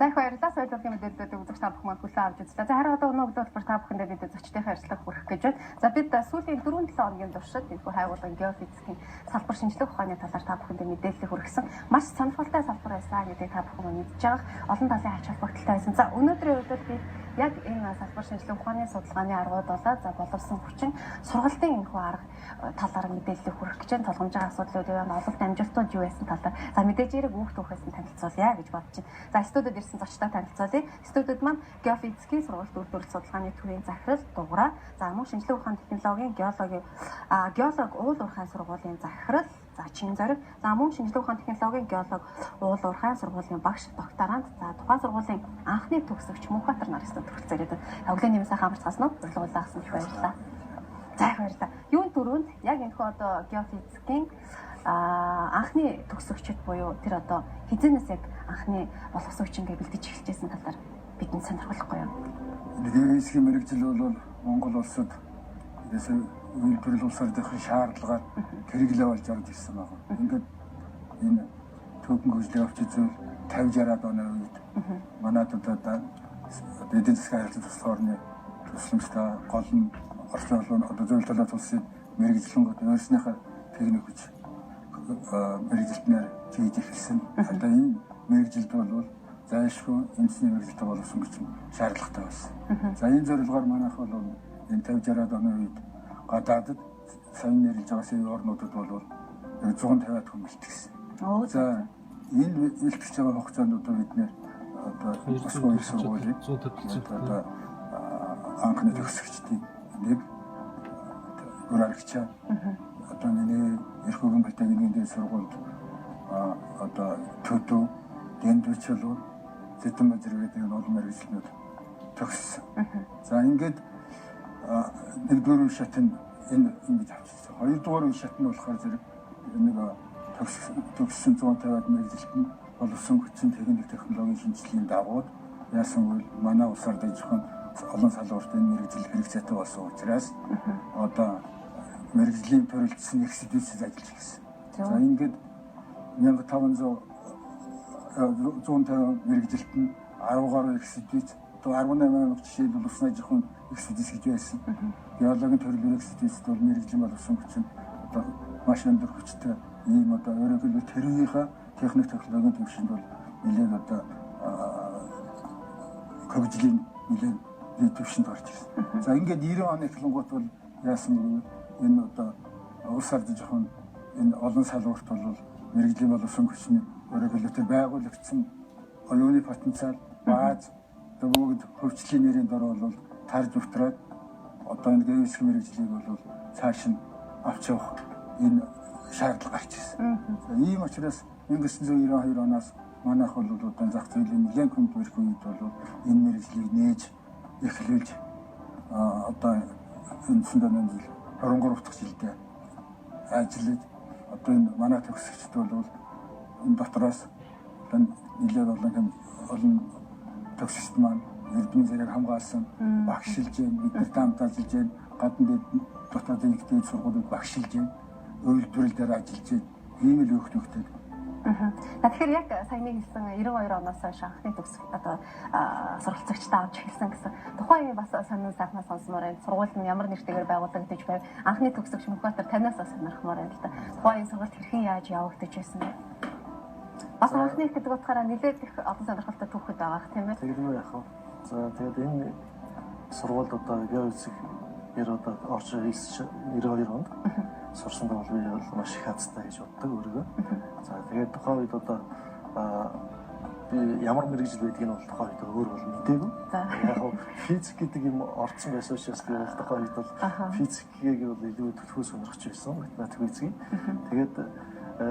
За их баярлалаа. Соёлын мэдээллүүдийг үзэгч та бүхэн хүлээн авч үзлээ. За харин одоо өнөө өглөө та бүхэндээ бид зочдынхаа ажлыг хүргэх гэж байна. За бид сүүлийн 4-7 хоногийн туршид энэхүү хайгуулгын геофизикийн салбар шинжлэх ухааны талаар та бүхэндээ мэдээлэл хүргэсэн. Маш сонирхолтой салбар байсан гэдгийг та бүхэн мэдж байгаа. Олон талын ач холбогдолтой байсан. За өнөөдрийн үед бид яг энэ салбар шинжлэх ухааны судалгааны аргууд болоод за боловсон хүчин сургалтын энэхүү арга талаар мэдээлэл хүргэх гэж байна. Толгомжийн асуудлууд юу вэ? Ололт амжилтууд юу байсан талаар за мэдээж хэрэг бүх түүхээс нь танилцуулъя гэж бодож байна. За студид ирсэн зочдоо танилцуулъя. Студид маань геофизикийн сургалт үйлдвэрлэл судалгааны төвийн захирал Дуграа, за мөн шинжлэх ухааны технологийн геолог уул уурхайн сургуулийн захирал за Чинзориг, за мөн шинжлэх ухааны технологийн геолог уул уурхайн сургуулийн багш докторант, за тухайн сургуулийн анхны төгсөгч Мөнхбаатар нарт төгсөж ирээд өглөөний мэс сайхан амарцгаасан уу? Урилгуулсан их баярлалаа. За их баярлалаа. Юун түрүүнд яг энэхүү одоо геофизикийн анхны төгсөгчд буюу тэр одоо хизэнээс яг анхны боловсон хүчингээ бэлдэж эхэлжсэн талаар бидний сонирхолтой юм. Геофизикийн мэргэжил бол Монгол улсад үйлдвэрлэл улсаар дэх шаардлагаар хэрэглээ болж орж ирсэн байна. Ингээд энэ төгөн хөгжлийн өвчин зүйл 50-60-аад оны үед манайд одоо эдийн засгийн харилцаа туслахорны тусламжтай гол нь орчин олон одоо зөвлөлт талаас улсын мэргэжлэн өөрснийхөө техник хүч мэргэжилтнээр хийж эхэлсэн. Одоо энэ мэргэжилд бол зайлшгүй эндсний мэргэжилтэй болсон гэж шаардлагатай байсан. За энэ зорилгоор манайх бол энэ 50-60-аад оны үед гадаадд сайн нэрлэж байгаа сэв орнуудад бол 150-аад хүн бэлтгэсэн. За энэ бэлтгэж байгаа хугацаанд одоо бид нэр одоо Москвын их сургуулийн одоо анхны төгсөгчдийн нэг урагчаа одоо нэг эрх хөгөн батальоны сургуульд одоо төдөө дэндвчлүү зэтэн зэрэгэд энэ олон мэргэжлүүд төгссөн. За ингээд нэгдүгээр үе шат нь энэ ингэж авчихсан. Хоёрдугаар үе шат нь болохоор зэрэг нэг төгссөн 150-аад мэргэжилтэн боловсон хүчин техник технологийн шинжилгээний дагуу яасан бол манай улсаар дайжхан олон салбарт энэ мэргэжил хэрэгцээтэй болсон учраас одоо мэргэжлийн төрөлдсөн экспедицэд ажиллаж ирсэн. За ингээд 1550 мэргэжилтэн 10 гаруй экспедиц то 18 жишээл улсын ажихын экспедиц гэж байсан. Геологийн төрөлөөр экспедицд бол мэргэжлийн боловсон хүчин одоо маш өндөр хүчтэй ийм одоо өөрөөр хэлбэл тэрүүгийнхаа техник технологийн төвшөнд бол нэлээд одоо хөгжлийн нэлээд төвшөнд орж ирсэн. За ингээд 90 оны эхлэнгуут бол яасан бэ? Энэ одоо улс орж жоохон энэ олон салбарт бол мэргэжлийн боловсон хүчний өөрөөр хэлбэл байгуулагдсан оюуны потенциал бааз бүгд хөгжлийн нэрийн дор бол тарж утраад одоо энэ геофизик мэргэжлийг бол цааш нь авч явах энэ шаардлага гарч ирсэн. Ийм учраас 1992 оноос манайх бол одоо зах зээлийн нэлээд хүнд бүрх үед бол энэ мэргэжлийг нээж эхлүүлж одоо энэ сүндэний 23 дахь жилдээ ажиллаж одоо энэ манай төгсөгчд бол энэ дотроос нэлээд олон төгсөгчд маань эрдэнэ зэрэг хамгаалсан багшилж бид нар хамт ажиллаж байна. Гадна дотоодын их дээд сургуулиуд багшилж байна. Үйлдвэрлэл дээр ажиллаж байна. Ийм л хөөхтэй. Тэгэхээр яг саяны хэлсэн 92 оноос хойш анхны төгсөх одоо сургалтчдаа авч эхэлсэн гэсэн тухайн үе бас сонин сайхнаас сонсомоор байна. Сургууль нь ямар нэртэйгээр байгуулагдаж байв. Анхны төгсөгч Мөнхбаатар танаас сонирхмоор байна л да. Тухайн сургалт хэрхэн яаж явагдаж байсан бэ? Бас анхны гэдэг утгаараа нэлээд их олон сонирхолтой түүхэд байгаа тийм ээ. Тэгэхээр яг хаа. За тэгээд энэ сургуульд одоо геофизик одоо орж ирсэн 92 онд сурсан бол би бол маш их хацтай гэж боддог өөрийгөө. За тэгээд тухайн үед одоо би ямар мэргэжил байдгийг нь бол тухайн үед өөр бол мэдээгүй. Яг хаа физик гэдэг юм орцсон байсан учраас би бол тухайн үед бол физикийг бол илүү төлхөө сонирхож байсан. Математик физик. Тэгээд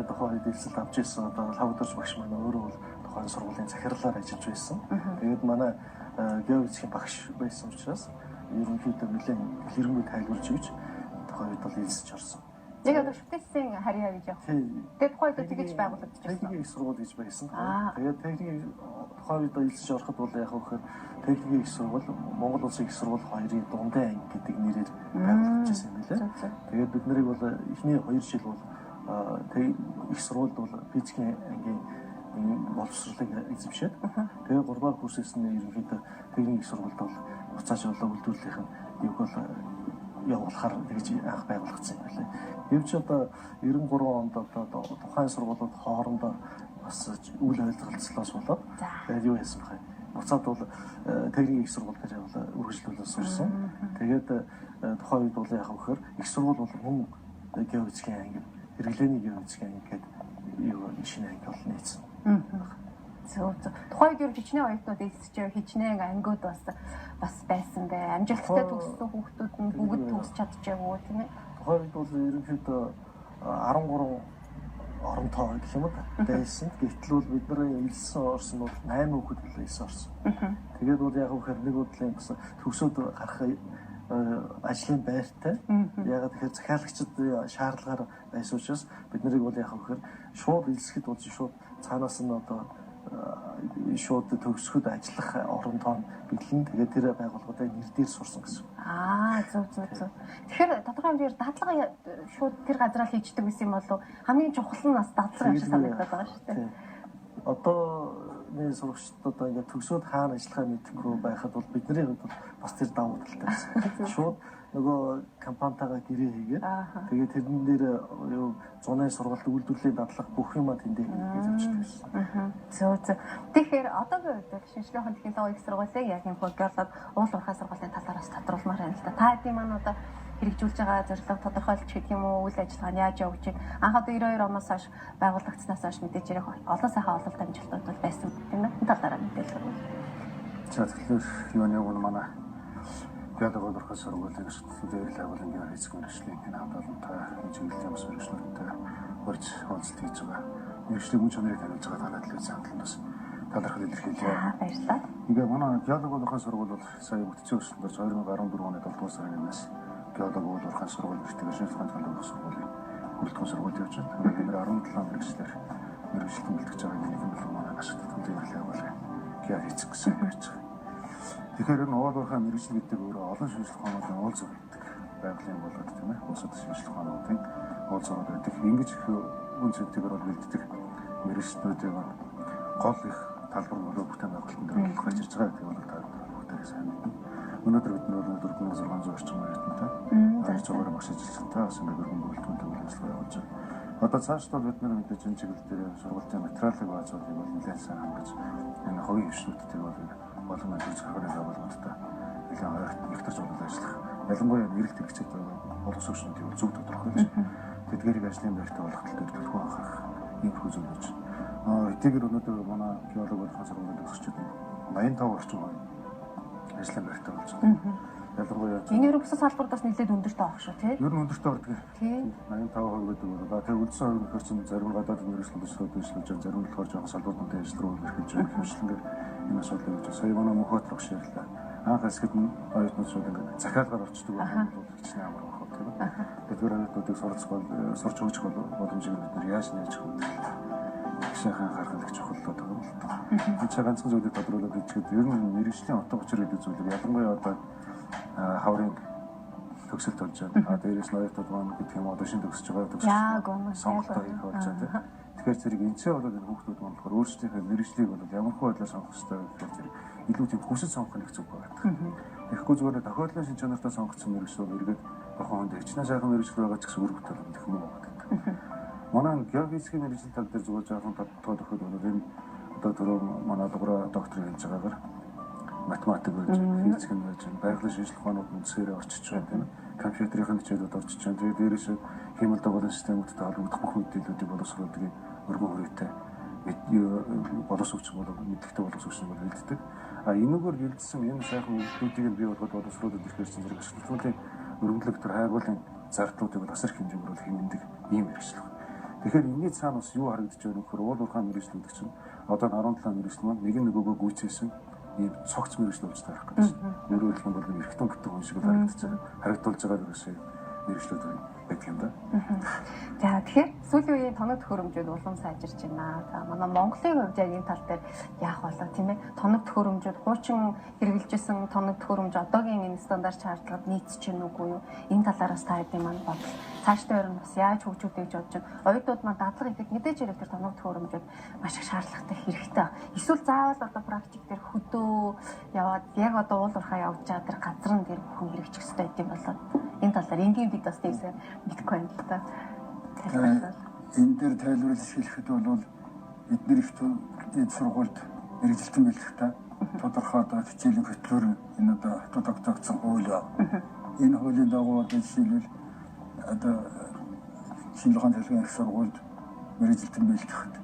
тухайн үед хэлсэлт авч ирсэн одоо лабораторич багш маань өөрөө бол тухайн сургуулийн захирлаар ажиллаж байсан. Тэгээд манай геофизикийн багш байсан учраас ерөнхийдөө нэлээд хэрмэг тайлбарж өгч тухайн үед бол хэлсэж орсон. Яг одоо шүтээсийн харьяа гэж яг. Тэгээд тухайн үед тэгэж байгуулагдаж байсан. Техникийн сургууль гэж байсан. Тэгээд техникийн тухайн үед хэлсэж ороход бол яг хөөхөр техникийн их сургууль Монгол Улсын их сургууль хоёрын дундын анги гэдэг нэрээр байгуулагдаж байсан юм билээ. Тэгээд бид нарыг бол эхний 2 жил бол их сургуульд бол физикийн ангийн боловсролыг эзэмшээд тэгээ 3 дугаар курсээс нь ерөнхийдөө техник их сургуульд бол буцааж үйлдвэрлэлийнх нь юг бол явуулахаар тэгж анх байгуулагдсан юм байна. Гэвч одоо 93 онд одоо тухайн сургуулиуд хоорондоо бас үйл ойлголцлоос болоод тэгээд юу хийсэн бэ? Буцаад бол техник их сургууль дээр бол үргэлжлүүлэн сурсан. Тэгээд тухайн үед бол яг вөхөр их сургууль бол мөн геофизикийн анги, хэрэглээний геофизикийн анги гэдэг юу шинэ анги бол нийцсэн. Зөв. Тухайн үед хичнээн оюутнууд эсэж хичнээн ангиуд бас байсан бай. Амжилттай төгссөн хүүхдүүд нь бүгд төгсч чадчихаагүй тийм ээ. Тухайн үед бол ерөнхийдөө 13 оронтой гэх юм уу байсан. Гэтэл бол бидний элсэн орсон бол 8 хүүхэд билээ элсэн орсон. Тэгээд бол яг вөхөр нэг бодлын бас төгсөөд гарах ажлын байртай. Яг тэгэхээр захиалагчид шаардлагаар байсан учраас бид нарыг бол яг вөхөр шууд элсэхэд болж шууд цаанаас нь одоо шууд төгсгöd ажиллах оронтой бэлэн тэгээд тэр байгууллагуудыг нэр дээр сурсан гэсэн. Зөв. Тэгэхээр тодорхой хэмжээгээр дадлага шууд тэр газараа л хийждэг байсан юм болов хамгийн чухал нь бас дадлага юм шиг санагдаад байгаа шүү дээ. Одоо нэг сурагчдод ингээд төгсөөд хаана ажиллахаа мэдэхгүй байхад бол бидний хувьд бас тэр давуу талтай байсан. Шууд нөгөө компанитайгаа гэрээ хийгээд тэгээд тэрэн дээр юу зуны сургалт үйлдвэрлэлийн дадлага бүх юма тэндээ хийж авчдаг байсан. Зөв. Тэгэхээр одоогийн үед шинжлэх ухааны технологийн их сургуулийн яг энэ геолог уул уурхай сургуулийн талаараас тодруулмаар байна л да. Та хэдийн маань одоо хэрэгжүүлж байгаа зорилго тодорхойлж гэдэг юм уу, үйл ажиллагаа нь яаж явж байна? Анх одоо 92 оноос хойш байгуулагдсанаас хойш мэдээж ярих олон сайхан ололт амжилтууд бол байсан тийм ээ. Энэ талаараа мэдээлэл өгвөл. За тэгэхээр юуны уг манай геолог уурхай сургуулийн төсөлтөөр байгуулсан геофизик мэргэжлийн энэ хамт олонтой чиглэлийн ус мэргэжлүүдтэй урьж уулзалт хийж байгаа. Мэргэжлийн мөн чанарыг харуулж байгаа танай телевизийн хамтлагаас талархал илэрхийлье. Баярлалаа. Ингээ манай геолог уурхай сургууль бол сая бүтцийн өсөлтөөр 2014 оны 7 дугаар сарын 1-ээс геолог уурхай сургууль бүртгэж шинжлэх ухааны технологийн сургуулийн бүртгэн сургууль явж байна. Тэгэхээр 17 мэргэжлэр мэргэжлэн бэлтгэж байгаа нэг юм бол манай ашигт төлөвлөлт явуулъя. Геофизик гэсэн юм гэж. Тэгэхээр энэ уул уурхай мэргэжил гэдэг өөрөө олон шинжлэх ухаануудын уул зөвлөдөг байгалийн болоод тийм ээ. Бусад шинжлэх ухаануудын уул зураг байдаг. Ингэж их үн цэнтэйгээр бол бэлддэг мэргэжлүүдийн гол их талбар болоо бүтээн байгуулалтын дээр гарч ирж байгаа гэдэг бол та бүгдээрээ сайн мэднэ. Өнөөдөр бид нар 4600 орчим оюутантай зургаар багш ажилчтай бас ингээд өргөн бүрэлдэхүүнтэй үйл ажиллагаа явуулж байна. Одоо цаашдаа бид нар мэдээж энэ чиглэл дээр сургуулийн материалыг баазуулах бол нэлээд сайн хангаж энэ хувийн хвшнүүдтэй бол болон мэдээж харганы байгууллагуудтай нэлээд нэгтэрч болоод ажиллах. Ялангуяа нэрэлт хэрэгцээтэй байгаа боловсрогчдын зөв тодорхойлж тэдгээрийг ажлын байртаа болох тал дээр төлөвлөгөө анхаарах ийм хөө зүйл болж. Эдгээр өнөөдөр манай геолог уурхай сургуулийн төгсөгчид 85 орчим ажлын байртаа болж байна. Ялангуяа энэ ерөнхий салбартаас нэлээд өндөртэй авах шүү тийм. Ер нь өндөртэй ордог. 85% гэдэг бол тэр үлдсэн хувь нөхөр чинь зарим гадаад мэргэжлийн төслүүд ажиллаж байгаа, зарим болохоор жоохон салбартын ажил руу эрхэлж байгаа хэмжлэнгээр энэ асуудлыг үүсгэж сая манай мөнхөт руу ширлээ. Анх хэсгэд нь оюутнууд шууд ингээд захиалгаар орчдөг бол хичнээн амар байх тийм ээ. Тэгэхээр оюутнуудыг сурч өгч боломжийг бид нар яаж нээж өгөх вэ? Шахан харахад их чухал болоод байгаа юм л та. Энэ ч ганцхан зүйлийг тодруулаад хэлэхэд ер нь мэргэжлийн утга учир гэдэг зүйлийг ялангуяа одоо хаврын төгсөлт болж байна. Дээрээс нь оюутнууд маань гэдэг юм одоо шинэ төгсөж байгаа төгсөлт сонголтоо хийх болж байна. Тэгэхээр зэрэг энэчээ болоод энэ хүүхдүүд маань болохоор өөрсдийнхөө мэргэжлийг бол ямар хөө байдлаар сонгох ёстой гэхээр зэрэг илүү тийм хүсэж сонгох нэг зүг байдаг. Тэгэхгүй зүгээр тохиолдлын шин чанартай сонгогдсон мэргэжлүүд эргээд тохион хонд хичнээн сайхан мэргэжил байгаа ч гэсэн үр бүтээл өгөх юм уу гэдэг. Манай геофизикийн мэргэжил тал дээр зүгээр жоохон тодтоо тохиол бол энэ одоо түрүү манай дугаараа докторыг хэлж байгаагаар математик гэж физик гэж байгалийн шинжлэх ухаанууд үндсээрээ орчиж байгаа тийм ээ. Компьютерийн хичээлүүд орчиж байгаа. Тэгээд дээрээс хэмэл дагуулын системүүдтэй холбогдох бүх мэдээллүүдийг боловсруулдаг өргөн хүрээтэй боловсрогч болоод мэддэг боловсрогч бол хэлдэг. Энэгээр хилцсэн энэ сайхан мэдээллүүдийг бий болгоод боловсруулаад ирэхээр чинь зэрэг ашиглалтын өргөнлөг төр хайгуулын зардлуудыг бас их хэмжээгээр бол хэмндэг ийм мэргэжил. Тэгэхээр энэний цаана бас юу харагдаж байгаа нөхөр уул уурхай мэргэжлүүд чинь одоо 17 мэргэжил маань нэг нөгөөгөө гүйцээсэн ийм цогц мэргэжил болж тарах гэдэг чинь. Өөрөөр хэлбэл бол эргэтэн бүтэн хүн шиг л харагдаж байгаа. Харагдуулж байгаа ерөөсөө мэргэжлүүд байна. байдаг юм да. За тэгэхээр сүүлийн үеийн тоног төхөөрөмжүүд улам сайжирч байна. За манай Монголын хувьд яг энэ тал дээр яах болоо тийм ээ? Тоног төхөөрөмжүүд хуучин хэрэгжилжсэн тоног төхөөрөмж одоогийн энэ стандарт шаардлагад нийцэж байна уугүй юу? Энэ талаараас та хэдийн маань бодол. Цаашдаа ер нь бас яаж хөгжүүлэх гэж бодож байна? Оюутнууд маань дадлага хийхэд мэдээж хэрэг тэр тоног төхөөрөмжүүд маш их шаардлагатай хэрэгтэй. Эсвэл заавал одоо практик дээр хөдөө яваад яг одоо уул уурхаа явж байгаа тэр газар нь тэр бүхэн хэрэгжих хэрэгтэй гэдэг юм болоо. Энэ талаар энгийн бид бас тиймсээ мэдэхгүй байна л да. Энэ дээр тайлбарлаж хэлэхэд бол бидний их сургуульд мэрэгжилтэн бэлтгэхдээ тодорхой одоо хичээлийн хөтлөөр энэ одоо тогтоогдсон хууль байна. Энэ хуулийн дагуу жишээлбэл одоо шинжлэх ухааны техникийн их сургуульд мэрэгжилтэн бэлтгэхэд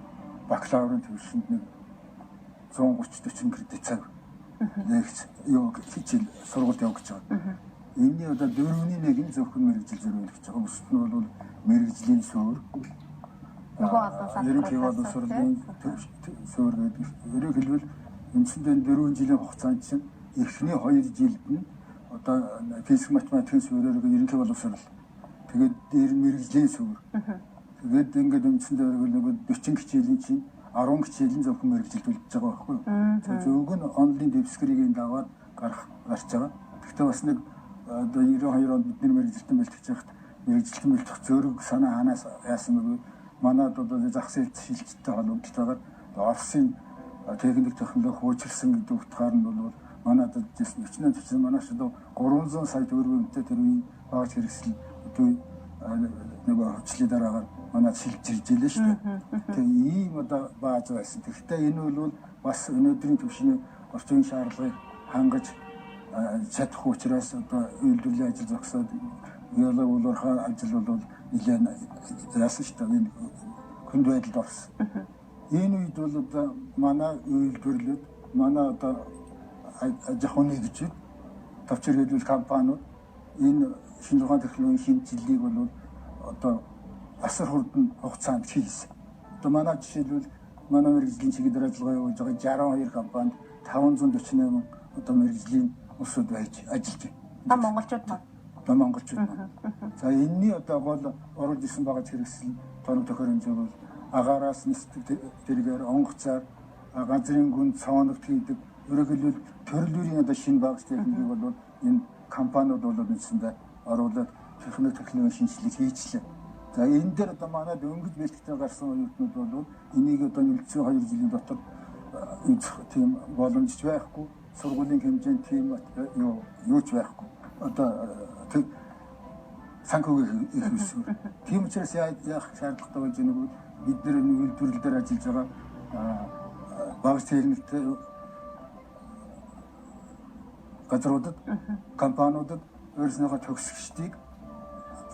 бакалаврын төвшөнд нэг 130-40 кредит цаг лекц хичээл сургуульд явах гэж байгаа. Энэний одоо 4/1 нь зөвхөн мэрэгжил зориулж байгаа. Өсөлт нь бол мэрэгжлийн суурь. Нөгөө олон салбарт сургуулийн суурь гэдэг. Өөрөөр хэлбэл үндсэндээ 4 жилийн хугацаанд чинь эхний 2 жилд нь одоо физик математикийн суурьаар ерөнхий боловсрол. Тэгээд дээр мэрэгжлийн суурь. Тэгээд ингээд үндсэндээ нөгөө 40 хичээлийн чинь 10 хичээлийн зөвхөн мэрэгжилд үлдэж байгаа байхгүй юу? Тэгээд зөвөг нь онлайн дэвсгэрийн дагаад гарч байгаа. Гэхдээ бас нэг одоо 92 онд бидний мэрэгжилтэн бэлтгэж байхад мэрэгжилтэн бэлтгэх зөрөг санаа ханаас яасан бэ? Манайд одоо зах зээл шилжилттэй холбогдтойгоор Оросын техник технологи хөгжүүлсэн гэдэг утгаар нь бол манайд өчнөө манайш одоо 300 сая төгрөгөөнтэй тэр үеийн багц хэрэгсэл одоо нэг хөгжлийн дараагаар манайд шилжирж илээ шүү дээ. Тэгээ ийм одоо бааз байсан. Тэгэхдээ энэ бол бас өнөөдрийн түвшний орчин шаардлагыг хангаж чадах учраас одоо үйлдвэрлэлийн ажил зогсоод геолог уурхай ажил бол нэлээд яасан шүү дээ. Энэ хүнд байдалд орсон. Энэ үед бол одоо манай үйлдвэрлэлд манай одоо аж ахуйн нэгжид товчор хэлбэл компаниуд энэ шинжлэх ухааны технологийн шинжилгээг бол одоо асар хурдан хугацаанд хийсэн. Одоо манай жишээлбэл манай мэрэгжлийн чиглэл ажиллагаа явуулж байгаа 62 компанид 548 одоо мэрэгжлийн усуд байж ажиллаж байна. Монголчууд маань. Монголчууд маань. За энэний одоо гол оруулж исэн байгаа хэрэгсэл тоног төхөөрөмж бол агаараас нисдэг тэргээр онгоцоор газрын гүн цооногт хийдэг. Өөрөөр хэлбэл төрөл бүрийн одоо шинэ багц техникийг бол энэ компаниуд бол үндсэндээ оруулаад технологийн шинжилгээ хийчлээ. За энэ дээр одоо манайд өнгөж бэлтгэж гарсан оюутнууд бол энийг одоо нэлээд 2 жилийн дотор үзэх тийм боломжч байхгүй. Сургуулийн хэмжээнд тийм юу ч байхгүй. Одоо тэр санхүүгийн их хэсэг. Тийм учраас яах шаардлагатай болж байгаа нь бид нар үйлдвэрлэл дээр ажиллаж байгаа багц техниктэй газруудад компаниудад өөрснийхөө төгсөгчдийг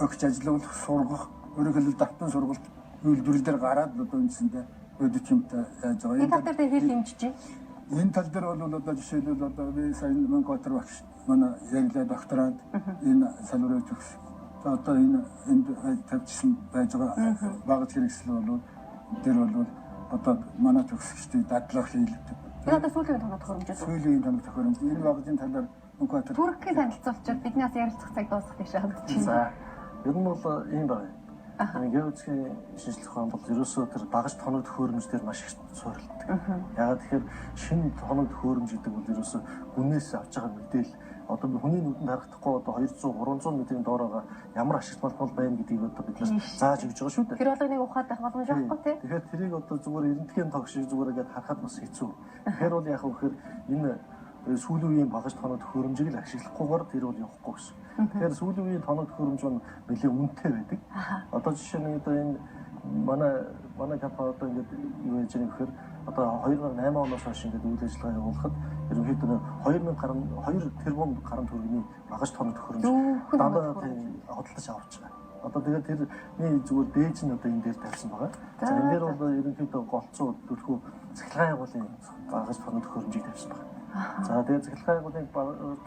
өгч ажиллуулах, сургах, өөрөөр хэлбэл давтан сургалт үйлдвэрлэл дээр гараад одоо үндсэндээ өдөж юмтай яаж байгаа. Энэ тал дээр хэл хэмжиж байна. Энэ тал дээр бол одоо жишээлбэл одоо би сайн Монготор багш манай ярилаа докторант энэ салбарыг төгс. Одоо энд тавьчихсан байж байгаа багц хэрэгсэл бол дээр бол одоо манай төгсөгчдийг дадлах хийлдэг. Энэ одоо сүүлийн тоног төхөөрөмж. Сүүлийн тоног төхөөрөмж. Энэ багцын талаар Монготор Түркийн танилцуулчаад бидний бас ярилцах цаг дуусах гэж бодож байна. За ер нь бол ийм байна. Геологийн шинжилгээ ухаан бол ерөөсөө тэр багаж тоног төхөөрөмж дээр маш их суурилдаг. Ягаад тэгэхээр шинэ тоног төхөөрөмж гэдэг бол ерөөсөө гүнээс авч байгаа мэдээлэл одоо хүний нүдэнд харагдахгүй одоо 200-300 метрийн доороогоо ямар ашигт болбол байна гэдгийг одоо биднээс зааж өгч байгаа шүү дээ. Тэр бол нэг ухаад байх боломж байхгүй тийм. Тэгэхээр тэрийг одоо зүгээр эрентгийн тог шиг зүгээр ингээд харахад бас хэцүү. Тэгэхээр бол яах вэ гэхээр энэ сүүлийн үеийн багаж тоног төхөөрөмжийг л ашиглахгүйгээр тэр бол явахгүй гэсэн. Тэгэхээр сүүлийн үеийн тоног төхөөрөмж нь нэлээд үнэтэй байдаг. Одоо жишээ нь одоо энэ манай компани одоо ингээд юу яаж байгаа гэхээр одоо 2008 оноос хойш ингээд үйл ажиллагаа явуулахад ерөнхийдөө 2 тэрбум гаруй төгрөгийн багаж тоног төхөөрөмж дандаа хөдөлж авч байгаа. Одоо тэгээд тэрний зүгээр дээж нь одоо энэ дээр тавьсан байгаа. За энэ дээр бол ерөнхийдөө голцоо төлхөө цахилгаан байгууллагын багаж тоног төхөөрөмжийг тавьсан байгаа. За тэгээд цахилгаан байгууллагын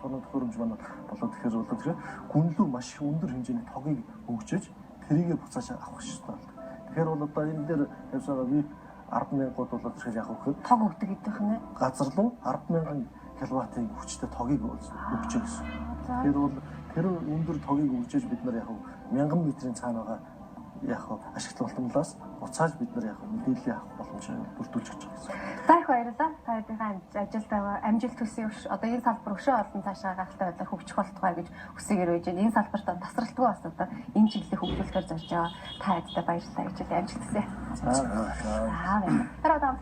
тоног төхөөрөмж маань болоод тэгэхээр бол тэр гүнлүү маш их өндөр хэмжээний тогийг өгчөж тэрийгэ буцааж авах хэрэгтэй байна. Тэгэхээр бол одоо энэ дээр явсараа VIP 10,000-ууд бол тэгэхээр яг өгөхөд тог өгдөг гэдэг нь газар руу 10,000 киловаттын хүчтэй тогийг өгч гэсэн. Тэгэхээр бол тэр өндөр тогийг өгчөж бид нар яг 1000 метрийн цаана байгаа яг ашиглалтын улмлаас буцааж бид нар яг мэдээлэл авах боломжийг бүрдүүлж өгч байгаа гэсэн. За их баярлалаа. Та бүдний ажилд амжилт хүсье. Одоо энэ салбар өшөө олон цаашаа гахалтай байдлаар хөгжих болтугай гэж хүсэгээр байж байна. Энэ салбарт тасралтгүй бас одоо энэ чиглэлийг хөгжүүлэхээр зорж байгаа та хэдтэй баярлалаа гэж амжилт хүсье. За. Аа.